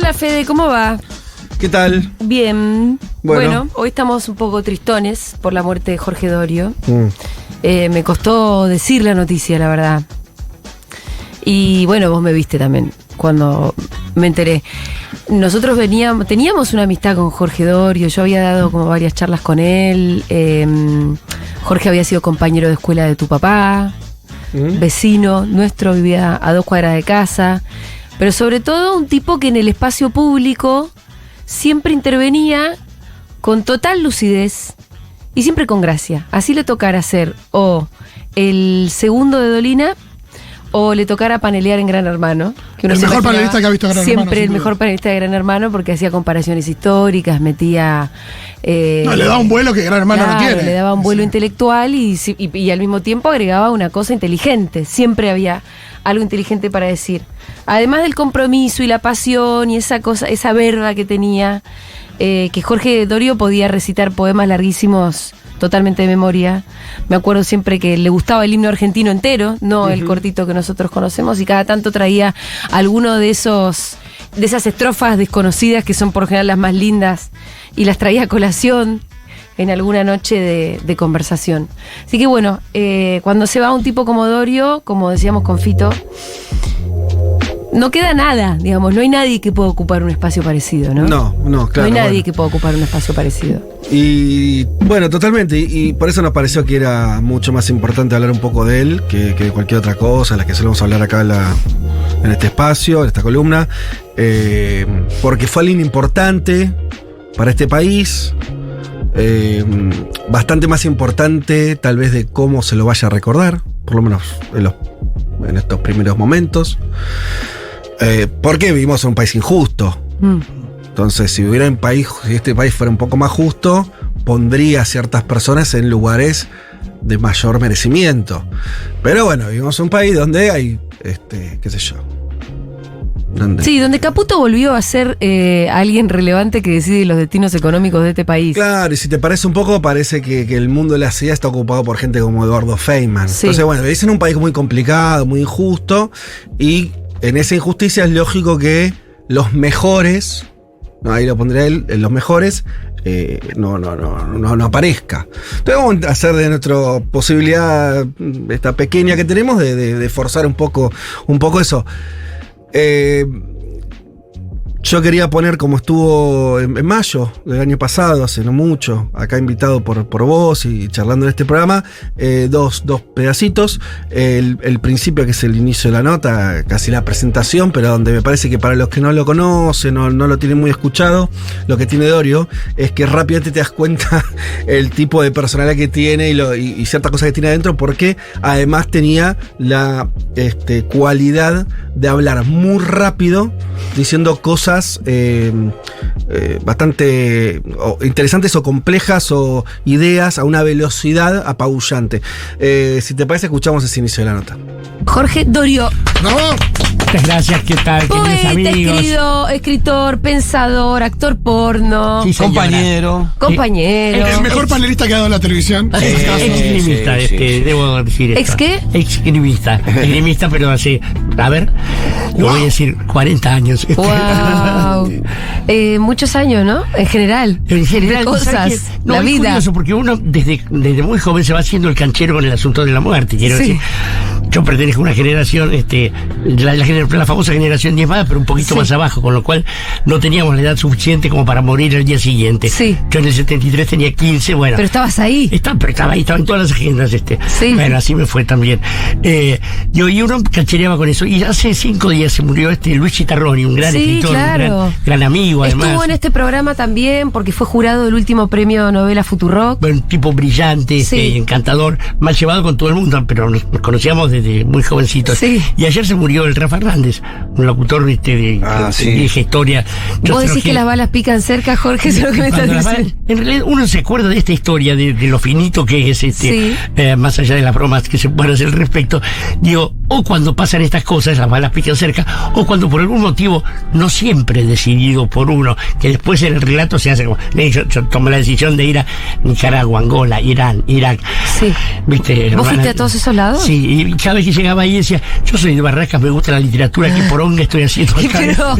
Hola Fede, ¿cómo va? ¿Qué tal? Bien. Bueno, hoy estamos un poco tristones por la muerte de Jorge Dorio. Me costó decir la noticia, la verdad. Y bueno, vos me viste también cuando me enteré. Nosotros teníamos una amistad con Jorge Dorio. Yo había dado como varias charlas con él. Jorge había sido compañero de escuela de tu papá, vecino nuestro, vivía a 2 cuadras de casa. Pero sobre todo un tipo que en el espacio público siempre intervenía con total lucidez y siempre con gracia. Así le tocara ser o el segundo de Dolina o le tocara panelear en Gran Hermano. Que el mejor panelista que ha visto Gran Hermano. Siempre el mejor panelista de Gran Hermano porque hacía comparaciones históricas, metía... le daba un vuelo que Gran Hermano no tiene. Le daba un vuelo intelectual y al mismo tiempo agregaba una cosa inteligente. Siempre había algo inteligente para decir. Además del compromiso y la pasión y esa cosa, esa verba que tenía, que Jorge Dorio podía recitar poemas larguísimos totalmente de memoria. Me acuerdo siempre que le gustaba el himno argentino entero, no el cortito que nosotros conocemos, y cada tanto traía alguno de esas estrofas desconocidas que son por lo general las más lindas y las traía a colación en alguna noche de conversación. Así que bueno, cuando se va un tipo como Dorio, como decíamos con Fito, no queda nada, digamos, no hay nadie que pueda ocupar un espacio parecido, ¿no? No, claro. No hay nadie que pueda ocupar un espacio parecido. Y bueno, totalmente, y por eso nos pareció que era mucho más importante hablar un poco de él que de cualquier otra cosa, la que solemos hablar acá en este espacio, en esta columna, porque fue alguien importante para este país, bastante más importante tal vez de cómo se lo vaya a recordar, por lo menos en estos primeros momentos. Porque vivimos en un país injusto. Entonces, si este país fuera un poco más justo, pondría a ciertas personas en lugares de mayor merecimiento. Pero bueno, vivimos en un país donde hay, qué sé yo. Donde Caputo volvió a ser alguien relevante que decide los destinos económicos de este país. Claro, y si te parece un poco, parece que el mundo de la CIA está ocupado por gente como Eduardo Feynman. Sí. Entonces, bueno, vivís en un país muy complicado, muy injusto, y en esa injusticia es lógico que los mejores, ahí lo pondré él, los mejores, no aparezca. Entonces vamos a hacer de nuestra posibilidad, esta pequeña que tenemos, de forzar un poco eso. Yo quería poner, como estuvo en mayo del año pasado, hace no mucho, acá invitado por vos y charlando en este programa, dos pedacitos. El principio, que es el inicio de la nota, casi la presentación, pero donde me parece que para los que no lo conocen, no lo tienen muy escuchado, lo que tiene Dorio es que rápidamente te das cuenta el tipo de personalidad que tiene y ciertas cosas que tiene adentro, porque además tenía la cualidad de hablar muy rápido, diciendo cosas bastante interesantes o complejas, o ideas a una velocidad apabullante. Si te parece, escuchamos ese inicio de la nota. Jorge Dorio. ¡Bravo! Muchas gracias, ¿qué tal? Poeta, amigos? escritor, pensador, actor porno. Sí, compañero. El mejor panelista que ha dado en la televisión. Exgrimista, debo decir esto. ¿Ex qué? Exgrimista, pero hace, lo voy a decir, 40 años. Wow. Muchos años, ¿no? En general. De cosas, la vida. Es curioso, porque uno desde muy joven se va haciendo el canchero con el asunto de la muerte, quiero decir. Yo pertenezco a una generación, la famosa generación diezmada, pero un poquito más abajo, con lo cual no teníamos la edad suficiente como para morir al día siguiente. Sí. Yo en el 73 tenía 15, bueno. Pero estabas ahí. Estaba ahí, estaba en todas las agendas. Sí. Bueno, así me fue también. Y uno canchereaba con eso. Y hace 5 días se murió Luis Chitarroni, un gran escritor, claro. un gran amigo, además. Estuvo en este programa también porque fue jurado del último premio novela Futurock. Un tipo brillante, encantador, mal llevado con todo el mundo, pero nos conocíamos desde muy jovencitos. Sí. Y ayer se murió el Rafa Hernández, un locutor de vieja historia. ¿Vos decís que las balas pican cerca, Jorge? Eso es lo que me estás diciendo. En realidad uno se acuerda de esta historia, de lo finito que es más allá de las bromas que se puedan hacer al respecto. Digo, o cuando pasan estas cosas, las balas pican cerca, o cuando por algún motivo, no siempre decidido por uno, que después en el relato se hace como, yo tomo la decisión de ir a Nicaragua, Angola, Irán, Irak. Sí. ¿Viste? ¿Vos fuiste a todos esos lados? Sí, y cada vez que llegaba ahí decía, yo soy de Barracas, me gusta la literatura, qué poronga estoy haciendo acá.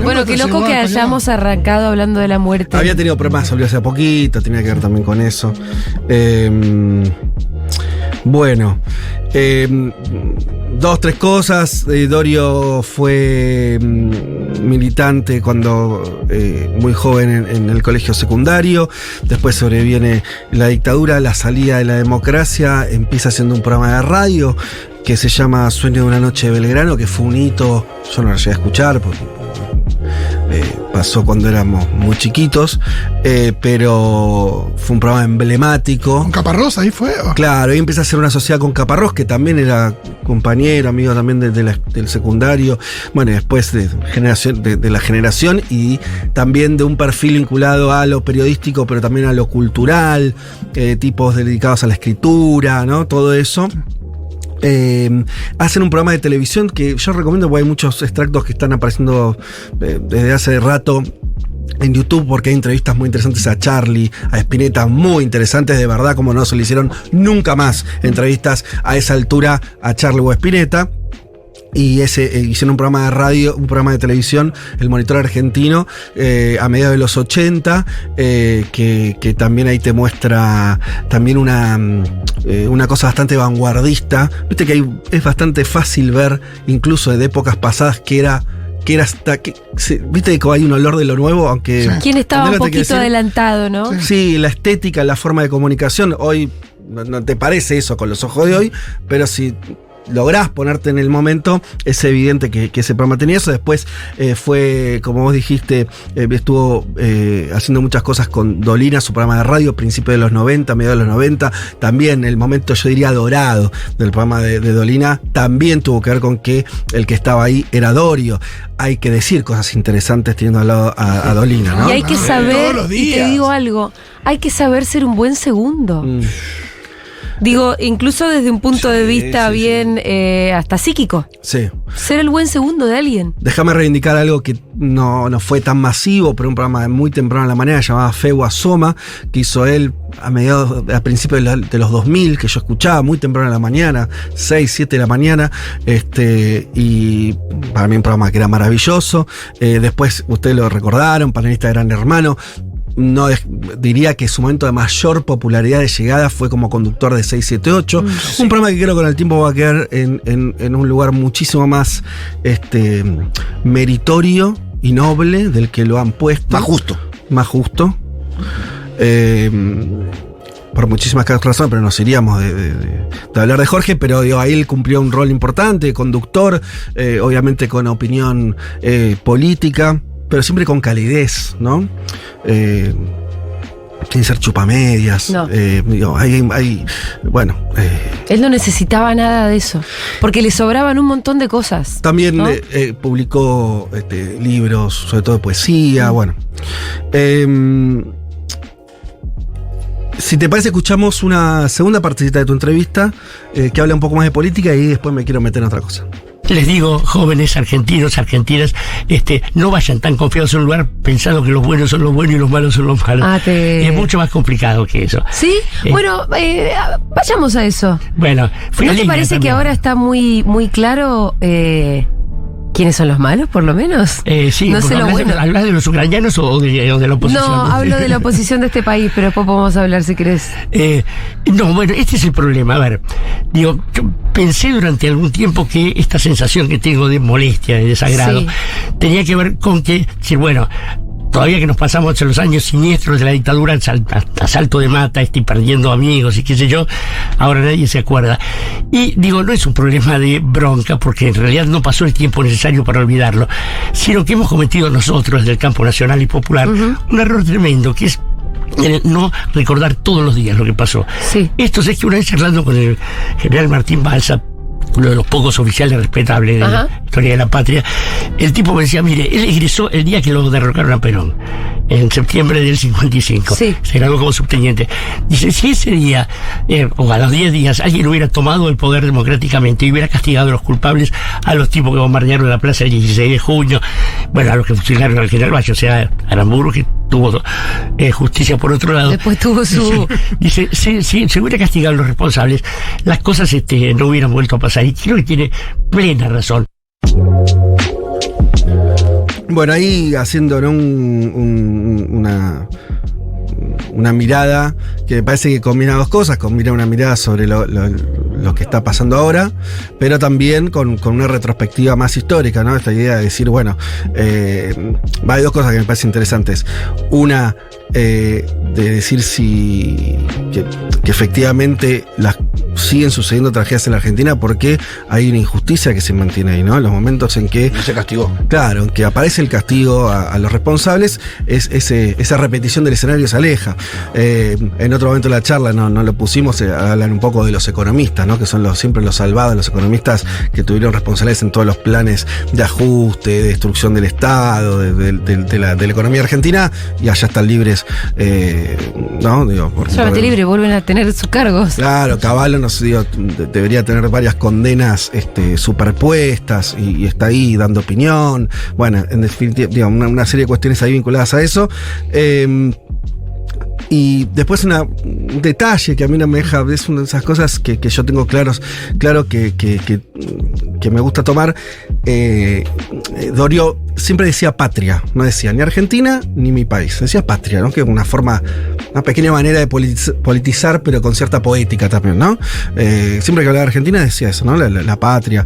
Bueno, qué loco que hayamos arrancado hablando de la muerte. Había tenido problemas, salió hace poquito, tenía que ver también con eso. Bueno, 2, 3 cosas. Dorio fue militante cuando muy joven en el colegio secundario. Después sobreviene la dictadura, la salida de la democracia. Empieza haciendo un programa de radio que se llama Sueño de una noche de Belgrano, que fue un hito. Yo no lo llegué a escuchar porque pasó cuando éramos muy chiquitos, pero fue un programa emblemático. ¿Con Caparrós ahí fue? Claro, ahí empieza a hacer una sociedad con Caparrós, que también era compañero, amigo también del secundario. Bueno, después de la generación, y también de un perfil vinculado a lo periodístico, pero también a lo cultural, tipos dedicados a la escritura, ¿no? Todo eso. Hacen un programa de televisión que yo recomiendo, porque hay muchos extractos que están apareciendo desde hace rato en YouTube, porque hay entrevistas muy interesantes a Charlie, a Spinetta, muy interesantes, de verdad, como no se le hicieron nunca más entrevistas a esa altura a Charlie o a Spinetta. Y hicieron un programa de radio, un programa de televisión, El Monitor Argentino, a mediados de los 80, que también ahí te muestra también una cosa bastante vanguardista. Viste que es bastante fácil ver, incluso de épocas pasadas, que era hasta viste que hay un olor de lo nuevo, aunque... Sí. ¿Quién estaba un poquito adelantado, no? Sí, la estética, la forma de comunicación. Hoy no te parece eso con los ojos de hoy, pero si lográs ponerte en el momento, es evidente que ese programa tenía eso. Después fue, como vos dijiste, estuvo haciendo muchas cosas con Dolina, su programa de radio, principios de los 90, mediados de los 90. También el momento, yo diría, dorado del programa de Dolina, también tuvo que ver con que el que estaba ahí era Dorio. Hay que decir cosas interesantes teniendo al lado a Dolina, ¿no? Y hay que saber, y te digo algo, hay que saber ser un buen segundo. Digo, incluso desde un punto de vista bien hasta psíquico. Sí. Ser el buen segundo de alguien. Déjame reivindicar algo que no fue tan masivo, pero un programa muy temprano en la mañana, llamado Feu Asoma, que hizo él a principios de los 2000, que yo escuchaba muy temprano en la mañana, 6, 7 de la mañana, y para mí un programa que era maravilloso. Después, ustedes lo recordaron, panelista de Gran Hermano. No diría que su momento de mayor popularidad de llegada fue como conductor de 678. Sí. Un programa que creo que con el tiempo va a quedar en un lugar muchísimo más meritorio y noble del que lo han puesto. Más justo. Por muchísimas razones, pero nos iríamos de hablar de Jorge, pero ahí él cumplió un rol importante, conductor, obviamente con opinión política, pero siempre con calidez, ¿no? Sin ser chupamedias. No. Bueno. Él no necesitaba nada de eso, porque le sobraban un montón de cosas. También, ¿no? publicó libros, sobre todo de poesía, bueno. Si te parece, escuchamos una segunda partecita de tu entrevista, que habla un poco más de política, y después me quiero meter en otra cosa. Les digo, jóvenes argentinos, argentinas, no vayan tan confiados en un lugar pensando que los buenos son los buenos y los malos son los malos. Es mucho más complicado que eso. ¿Sí? Bueno, vayamos a eso. Bueno, ¿no te parece también que ahora está muy, muy claro quiénes son los malos, por lo menos? Sí, no sé lo bueno. ¿Hablas de los ucranianos o de la oposición? No, hablo de la oposición de este país, pero después podemos hablar si querés. No, bueno, este es el problema. A ver, digo, yo pensé durante algún tiempo que esta sensación que tengo de molestia, de desagrado, tenía que ver con que, decir, bueno, todavía que nos pasamos los años siniestros de la dictadura, asalto de mata, perdiendo amigos y qué sé yo, ahora nadie se acuerda. Y digo, no es un problema de bronca, porque en realidad no pasó el tiempo necesario para olvidarlo, sino que hemos cometido nosotros, del campo nacional y popular, un error tremendo, que es no recordar todos los días lo que pasó. Sí. Esto es que una vez charlando con el general Martín Balsa, uno de los pocos oficiales respetables de la historia de la patria, el tipo me decía, mire, él egresó el día que lo derrocaron a Perón, en septiembre del 55. Sí. Se graduó como subteniente. Dice, si ese día, o a los 10 días, alguien hubiera tomado el poder democráticamente y hubiera castigado a los culpables, a los tipos que bombardearon la plaza el 16 de junio, bueno, a los que fusilaron al general Valle, o sea, Aramburu, que tuvo justicia por otro lado. Después tuvo su... Dice, si se hubiera castigado a los responsables, las cosas no hubieran vuelto a pasar. Y creo que tiene plena razón. Bueno, ahí haciendo, ¿no?, una mirada que me parece que combina dos cosas. Combina una mirada sobre lo que está pasando ahora, pero también con una retrospectiva más histórica, ¿no? Esta idea de decir, bueno, hay dos cosas que me parecen interesantes. Una, de decir que efectivamente siguen sucediendo tragedias en la Argentina porque hay una injusticia que se mantiene ahí, ¿no? En los momentos en que no se castigó. Claro, en que aparece el castigo a los responsables, esa repetición del escenario se aleja. En otro momento de la charla no lo pusimos, hablan un poco de los economistas, ¿no? Que son siempre los salvados, los economistas que tuvieron responsabilidades en todos los planes de ajuste, de destrucción del Estado, de la economía argentina, y allá están libres, ¿no? Digo, solamente libre, vuelven a tener sus cargos. Claro, Cavallo, no sé, digo, debería tener varias condenas superpuestas y está ahí dando opinión. Bueno, en definitiva, digo, una serie de cuestiones ahí vinculadas a eso. Y después un detalle que a mí no me deja, es una de esas cosas que yo tengo claro que me gusta tomar. Dorio siempre decía patria, no decía ni Argentina ni mi país, decía patria, ¿no? Que es una pequeña manera de politizar, pero con cierta poética también, ¿no? Siempre que hablaba de Argentina decía eso, ¿no? La patria,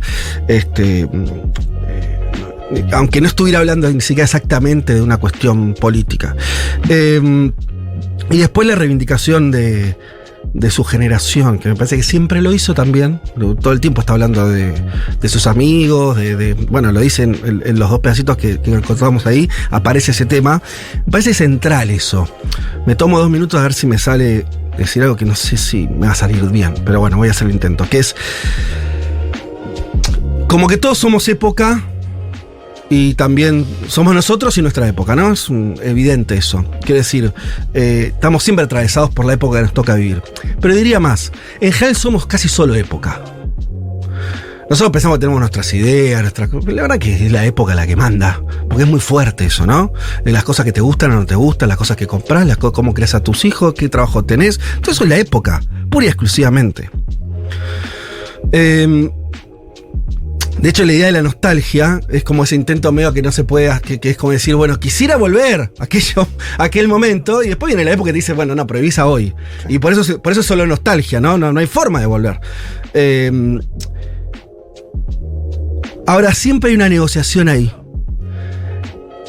aunque no estuviera hablando ni siquiera exactamente de una cuestión política. Y después la reivindicación de su generación, que me parece que siempre lo hizo también. Todo el tiempo está hablando de sus amigos, bueno, lo dicen en los dos pedacitos que encontramos ahí, aparece ese tema. Me parece central eso. Me tomo 2 minutos a ver si me sale decir algo que no sé si me va a salir bien, pero bueno, voy a hacer el intento, que es como que todos somos época. Y también somos nosotros y nuestra época, ¿no? Es evidente eso. Quiero decir, estamos siempre atravesados por la época que nos toca vivir. Pero diría más, en general somos casi solo época. Nosotros pensamos que tenemos nuestras ideas, la verdad que es la época la que manda. Porque es muy fuerte eso, ¿no? Las cosas que te gustan o no te gustan, las cosas que compras, cómo creas a tus hijos, qué trabajo tenés. Todo eso es la época, pura y exclusivamente. De hecho, la idea de la nostalgia es como ese intento medio que no se puede, que es como decir, bueno, quisiera volver a aquel momento, y después viene la época que te dice, bueno, no, pero vivís a hoy. Y por eso es solo nostalgia, ¿no? No hay forma de volver. Ahora, siempre hay una negociación ahí.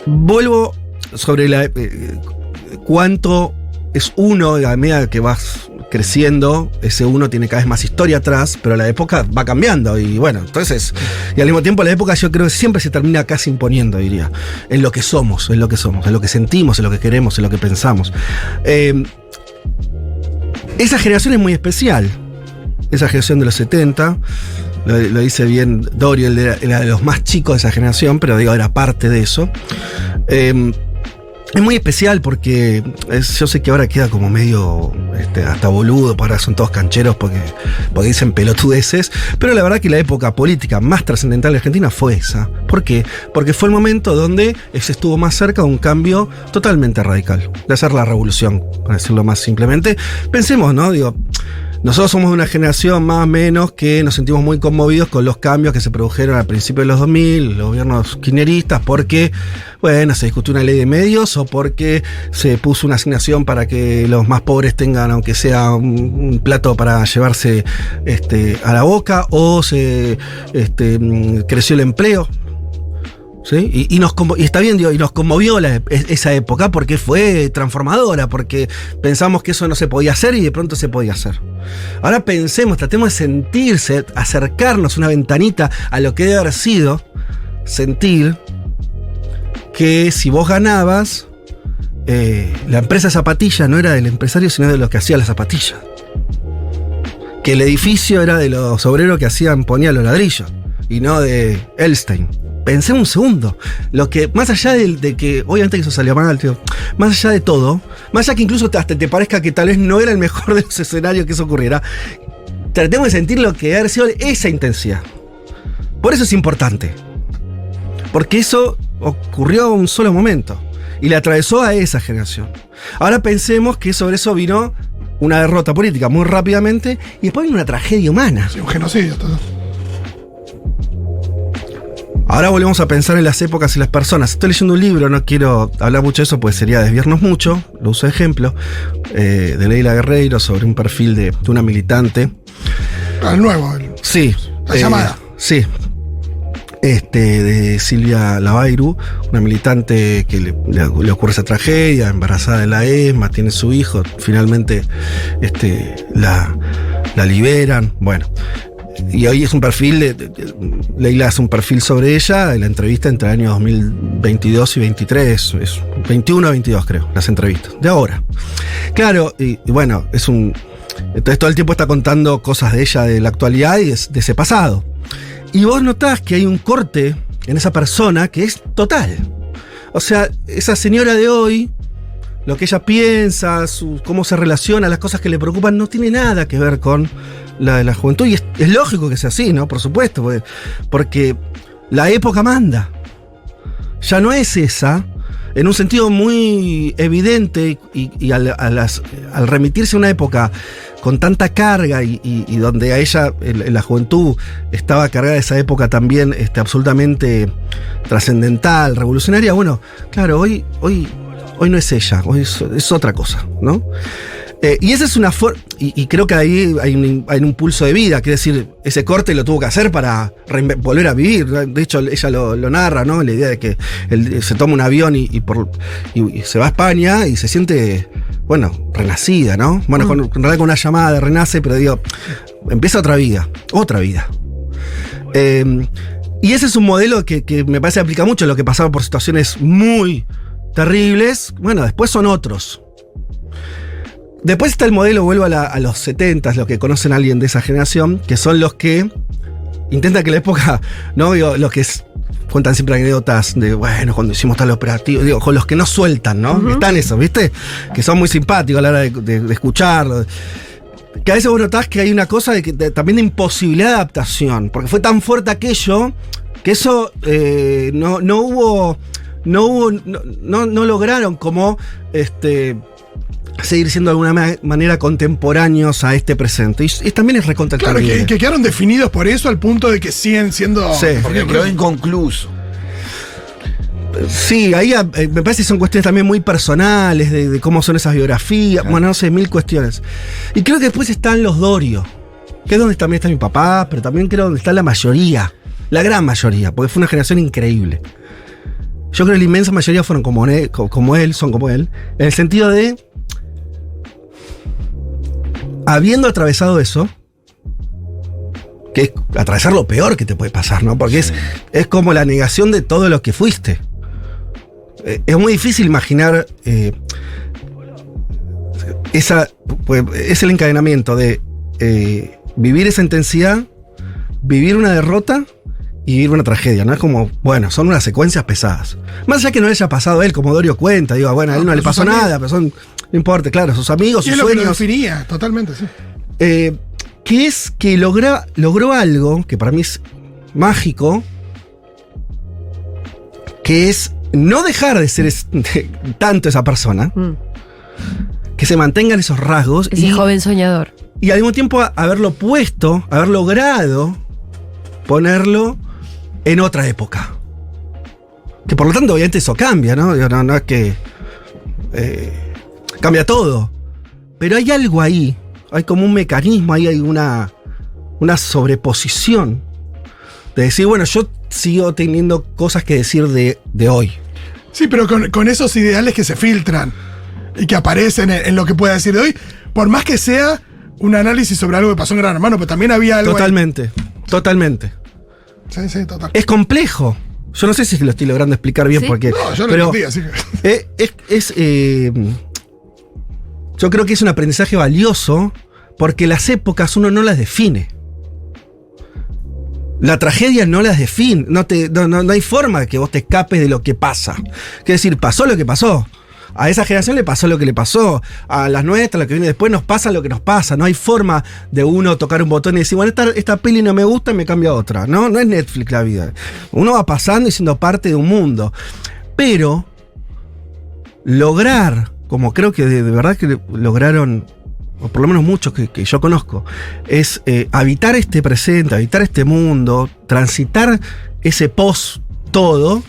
Vuelvo sobre cuánto es uno, a medida que vas creciendo, ese uno tiene cada vez más historia atrás, pero la época va cambiando y bueno, entonces, y al mismo tiempo la época yo creo que siempre se termina casi imponiendo, diría, en lo que somos, en lo que sentimos, en lo que queremos, en lo que pensamos. Esa generación es muy especial, esa generación de los 70, lo dice bien Dorio, él era de los más chicos de esa generación, pero digo, era parte de eso. Es muy especial porque yo sé que ahora queda como medio hasta boludo, ahora son todos cancheros porque dicen pelotudeces, pero la verdad que la época política más trascendental de Argentina fue esa. ¿Por qué? Porque fue el momento donde se estuvo más cerca de un cambio totalmente radical, de hacer la revolución, para decirlo más simplemente. Pensemos, ¿no? Digo, nosotros somos de una generación más o menos que nos sentimos muy conmovidos con los cambios que se produjeron al principio de los 2000, los gobiernos kirchneristas, porque, bueno, se discutió una ley de medios o porque se puso una asignación para que los más pobres tengan, aunque sea un plato para llevarse a la boca, o se creció el empleo. ¿Sí? Y está bien, digo, y nos conmovió esa época porque fue transformadora, porque pensamos que eso no se podía hacer y de pronto se podía hacer. Ahora pensemos, tratemos de sentirse, acercarnos una ventanita a lo que debe haber sido sentir que si vos ganabas, la empresa zapatilla no era del empresario, sino de los que hacía la zapatilla. Que el edificio era de los obreros que ponían los ladrillos y no de Elstein. Pensé un segundo, lo que, más allá de que, obviamente que eso salió mal, tío, más allá de todo, más allá que incluso hasta te parezca que tal vez no era el mejor de los escenarios que eso ocurriera, tratemos de sentir lo que debe haber sido esa intensidad. Por eso es importante, porque eso ocurrió un solo momento y le atravesó a esa generación. Ahora pensemos que sobre eso vino una derrota política muy rápidamente y después vino una tragedia humana. Sí, un genocidio todo. Ahora volvemos a pensar en las épocas y las personas. Estoy leyendo un libro, no quiero hablar mucho de eso, pues sería desviarnos mucho. Lo uso de ejemplo, de Leila Guerreiro, sobre un perfil de una militante. El nuevo. Sí. La llamada. Sí. De Silvia Lavairu, una militante que le ocurre esa tragedia, embarazada de la ESMA, tiene su hijo, finalmente la liberan. Bueno. Y hoy es un perfil, Leila hace un perfil sobre ella, en la entrevista entre el año 2022 y 2023, es 21 a 22 creo, las entrevistas, de ahora. Claro, y bueno, entonces todo el tiempo está contando cosas de ella, de la actualidad y de ese pasado. Y vos notás que hay un corte en esa persona que es total. O sea, esa señora de hoy, lo que ella piensa, cómo se relaciona, las cosas que le preocupan, no tiene nada que ver con la de la juventud. Y es lógico que sea así, ¿no? Por supuesto, porque la época manda. Ya no es esa, en un sentido muy evidente, y al remitirse a una época con tanta carga y donde a ella, en la juventud, estaba cargada esa época también absolutamente trascendental, revolucionaria. Bueno, claro, hoy no es ella, hoy es otra cosa, ¿no? Y esa es una forma, y creo que ahí hay un pulso de vida, quiere decir, ese corte lo tuvo que hacer para volver a vivir. De hecho, ella lo narra, ¿no? La idea de que se toma un avión y se va a España y se siente, bueno, renacida, ¿no? Bueno, en realidad con una llamada de renace, pero digo, empieza otra vida. Y ese es un modelo que me parece aplica mucho a lo que pasaba por situaciones muy terribles. Bueno, después son otros. Después está el modelo, vuelvo a los 70, los que conocen a alguien de esa generación, que son los que intentan que la época, ¿no? Digo, los que cuentan siempre anécdotas de, bueno, cuando hicimos tal operativo, digo, con los que no sueltan, ¿no? Uh-huh. Están esos, ¿viste? Que son muy simpáticos a la hora de escucharlo. Que a veces vos notás que hay una cosa también de imposibilidad de adaptación, porque fue tan fuerte aquello que eso no lograron como seguir siendo de alguna manera contemporáneos a este presente. Y también es recontra. Claro, que quedaron definidos por eso al punto de que siguen siendo. Sí, porque quedó inconcluso. Sí, ahí me parece que son cuestiones también muy personales de cómo son esas biografías. Claro. Bueno, no sé, mil cuestiones. Y creo que después están los Dorio, que es donde también está mi papá, pero también creo donde está la mayoría, la gran mayoría, porque fue una generación increíble. Yo creo que la inmensa mayoría fueron como él, son como él, en el sentido de, habiendo atravesado eso, que es atravesar lo peor que te puede pasar, ¿no? Porque sí, es como la negación de todo lo que fuiste. Es muy difícil imaginar es el encadenamiento de vivir esa intensidad, vivir una derrota y vivir una tragedia, ¿no? Es como, bueno, son unas secuencias pesadas. Más allá que no le haya pasado a él, como Dorio cuenta, digo, bueno, a él no le pasó nada, pero no importa, claro, sus amigos, sus sueños. Y es lo que lo definía, totalmente, sí. Que es que logró algo que para mí es mágico, que es no dejar de ser tanto esa persona, que se mantengan esos rasgos. Ese joven soñador. Y al mismo tiempo haber logrado ponerlo en otra época. Que por lo tanto, obviamente, eso cambia, ¿no? No es que cambia todo. Pero hay algo ahí. Hay como un mecanismo, ahí hay una sobreposición. De decir, bueno, yo sigo teniendo cosas que decir de hoy. Sí, pero con esos ideales que se filtran y que aparecen en lo que pueda decir de hoy, por más que sea un análisis sobre algo que pasó en Gran Hermano, pero también había algo. Totalmente. Sí, total. Es complejo. Yo no sé si lo estoy logrando explicar bien, ¿sí? Porque. No, yo lo entendí, así que. Yo creo que es un aprendizaje valioso porque las épocas uno no las define. La tragedia no las define. No hay forma de que vos te escapes de lo que pasa. Es decir, pasó lo que pasó. A esa generación le pasó lo que le pasó. A las nuestras, lo que viene después, nos pasa lo que nos pasa. No hay forma de uno tocar un botón y decir, bueno, esta peli no me gusta y me cambia a otra. No es Netflix la vida. Uno va pasando y siendo parte de un mundo. Pero lograr, como creo que de verdad que lograron, o por lo menos muchos que yo conozco, es habitar este presente, habitar este mundo, transitar ese post todo,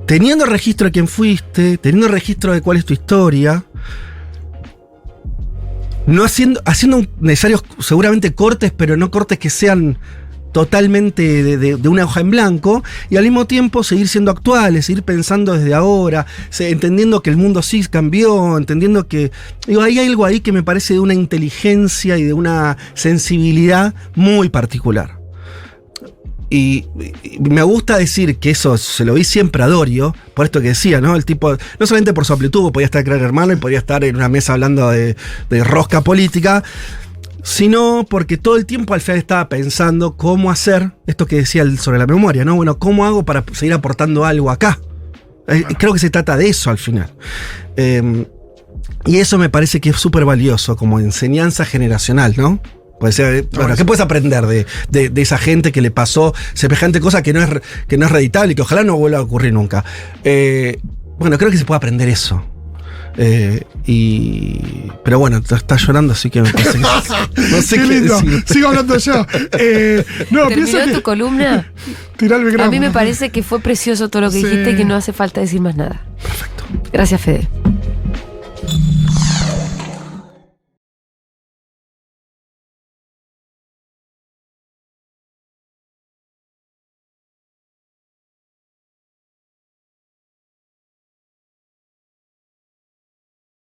teniendo registro de quién fuiste, teniendo registro de cuál es tu historia, no haciendo necesarios seguramente cortes, pero no cortes que sean totalmente de una hoja en blanco, y al mismo tiempo seguir siendo actuales, seguir pensando desde ahora, entendiendo que el mundo sí cambió, entendiendo que hay algo ahí que me parece de una inteligencia y de una sensibilidad muy particular. Y me gusta decir que eso se lo vi siempre a Dorio, por esto que decía, ¿no? El tipo, no solamente por su amplitud, podía estar Gran Hermano y podía estar en una mesa hablando de rosca política, sino porque todo el tiempo al final estaba pensando cómo hacer esto que decía sobre la memoria, ¿no? Bueno, ¿cómo hago para seguir aportando algo acá? Creo que se trata de eso al final. Y eso me parece que es súper valioso como enseñanza generacional, ¿no? Puede ser, bueno, ¿qué puedes aprender de esa gente que le pasó semejante cosa que no es reeditable y que ojalá no vuelva a ocurrir nunca? Bueno, creo que se puede aprender eso. Pero bueno, estás llorando, así que me parece que no sé qué decir. Sigo hablando yo. ¿Terminó tu columna? Tirá el micrófono. A mí me parece que fue precioso todo lo que dijiste y que no hace falta decir más nada. Perfecto. Gracias, Fede.